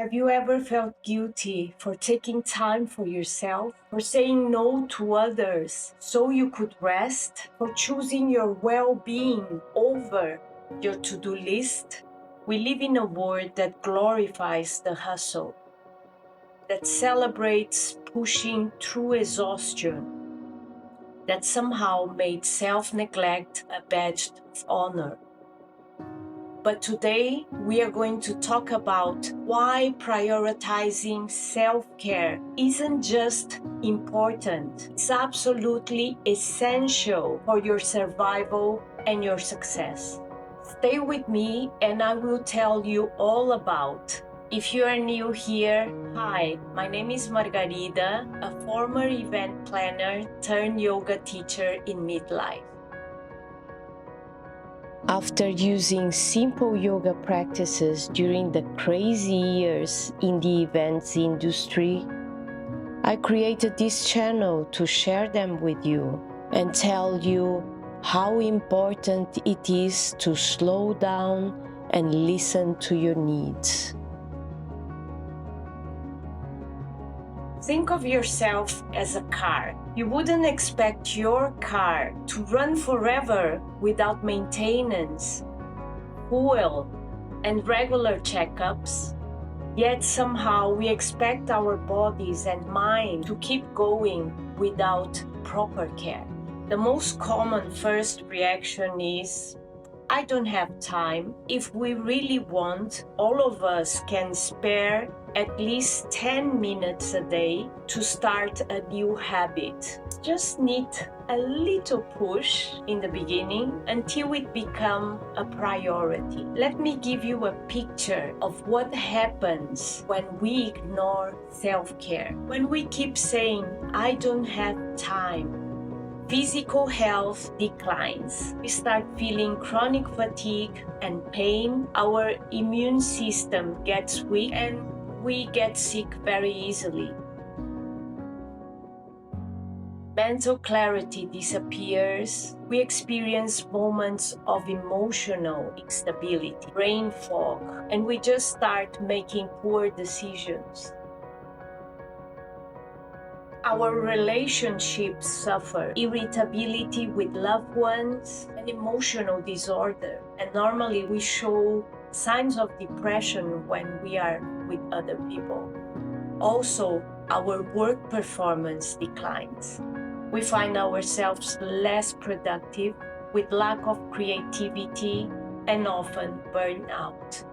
Have you ever felt guilty for taking time for yourself, for saying no to others so you could rest, for choosing your well-being over your to-do list? We live in a world that glorifies the hustle, that celebrates pushing through exhaustion, that somehow made self-neglect a badge of honor. But today we are going to talk about why prioritizing self-care isn't just important, it's absolutely essential for your survival and your success. Stay with me and I will tell you all about. If you are new here, hi, my name is Margarida, a former event planner turned yoga teacher in Midlife. After using simple yoga practices during the crazy years in the events industry, I created this channel to share them with you and tell you how important it is to slow down and listen to your needs. Think of yourself as a car. You wouldn't expect your car to run forever without maintenance, fuel, and regular checkups. Yet somehow we expect our bodies and mind to keep going without proper care. The most common first reaction is, I don't have time. If we really want, all of us can spare at least 10 minutes a day to start a new habit. Just need a little push in the beginning until it becomes a priority. Let me give you a picture of what happens when we ignore self-care. When we keep saying, I don't have time, physical health declines. We start feeling chronic fatigue and pain. Our immune system gets weak and we get sick very easily. Mental clarity disappears. We experience moments of emotional instability, brain fog, and we just start making poor decisions. Our relationships suffer, irritability with loved ones, and emotional disorder. And normally we show signs of depression when we are with other people. Also, our work performance declines. We find ourselves less productive, with lack of creativity, and often burnout.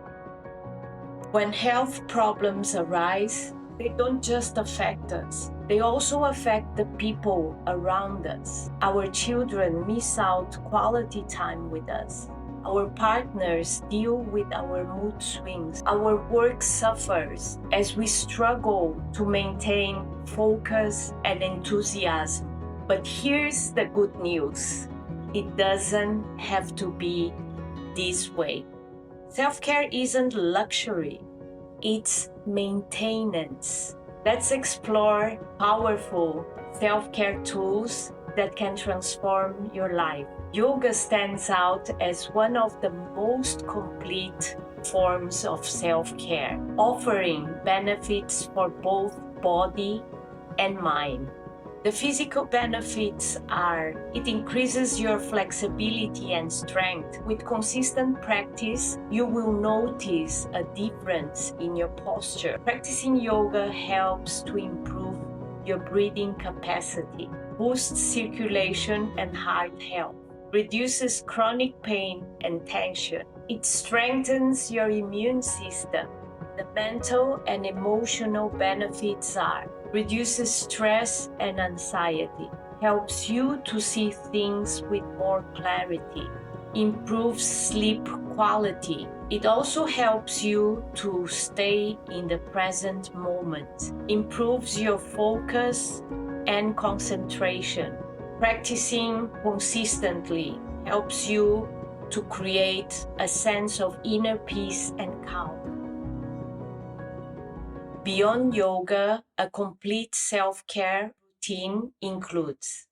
When health problems arise, they don't just affect us, they also affect the people around us. Our children miss out quality time with us. Our partners deal with our mood swings. Our work suffers as we struggle to maintain focus and enthusiasm. But here's the good news. It doesn't have to be this way. Self-care isn't luxury. It's maintenance. Let's explore powerful self-care tools that can transform your life. Yoga stands out as one of the most complete forms of self-care, offering benefits for both body and mind. The physical benefits are, it increases your flexibility and strength. With consistent practice, you will notice a difference in your posture. Practicing yoga helps to improve your breathing capacity, boosts circulation and heart health, reduces chronic pain and tension. It strengthens your immune system. The mental and emotional benefits are, reduces stress and anxiety, helps you to see things with more clarity, improves sleep quality. It also helps you to stay in the present moment, improves your focus and concentration. Practicing consistently helps you to create a sense of inner peace and calm. Beyond yoga, a complete self-care routine includes: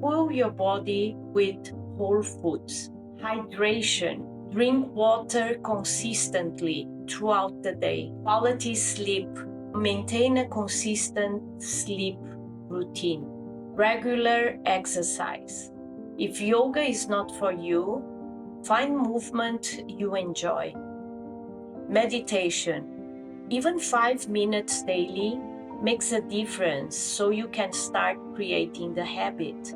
fuel your body with whole foods, hydration, drink water consistently, throughout the day. Quality sleep. Maintain a consistent sleep routine. Regular exercise. If yoga is not for you, find movement you enjoy. Meditation. Even 5 minutes daily makes a difference, so you can start creating the habit.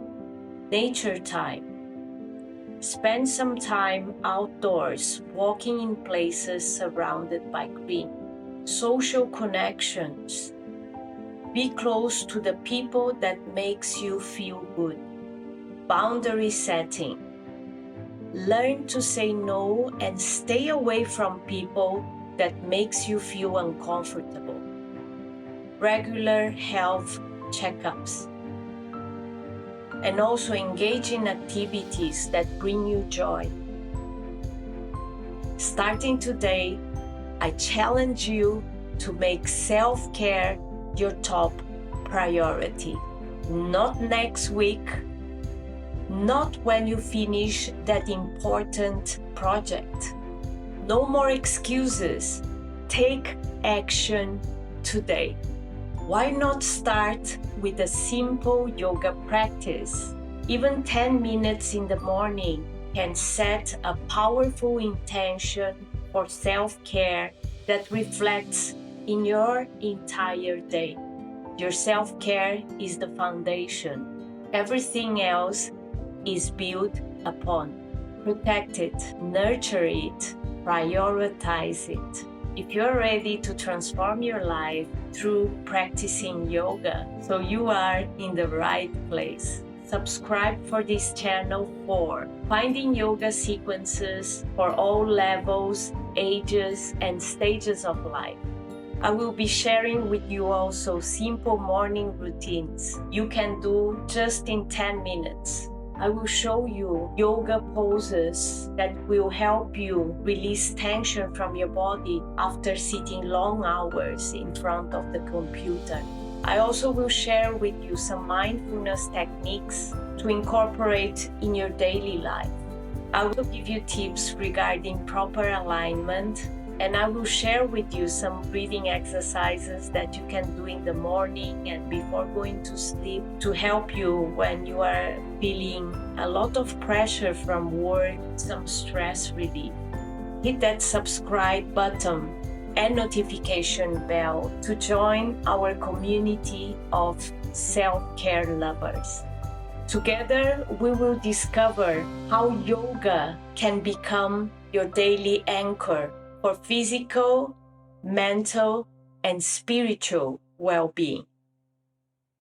Nature time. Spend some time outdoors, walking in places surrounded by green. Social connections. Be close to the people that makes you feel good. Boundary setting. Learn to say no and stay away from people that makes you feel uncomfortable. Regular health checkups. And also engage in activities that bring you joy. Starting today, I challenge you to make self-care your top priority. Not next week, not when you finish that important project. No more excuses. Take action today. Why not start with a simple yoga practice? Even 10 minutes in the morning can set a powerful intention for self-care that reflects in your entire day. Your self-care is the foundation. Everything else is built upon. Protect it, nurture it, prioritize it. If you're ready to transform your life through practicing yoga, so you are in the right place. Subscribe for this channel for finding yoga sequences for all levels, ages, and stages of life. I will be sharing with you also simple morning routines you can do just in 10 minutes. I will show you yoga poses that will help you release tension from your body after sitting long hours in front of the computer. I also will share with you some mindfulness techniques to incorporate in your daily life. I will give you tips regarding proper alignment, and I will share with you some breathing exercises that you can do in the morning and before going to sleep to help you when you are feeling a lot of pressure from work, some stress relief. Hit that subscribe button and notification bell to join our community of self-care lovers. Together, we will discover how yoga can become your daily anchor for physical, mental, and spiritual well-being.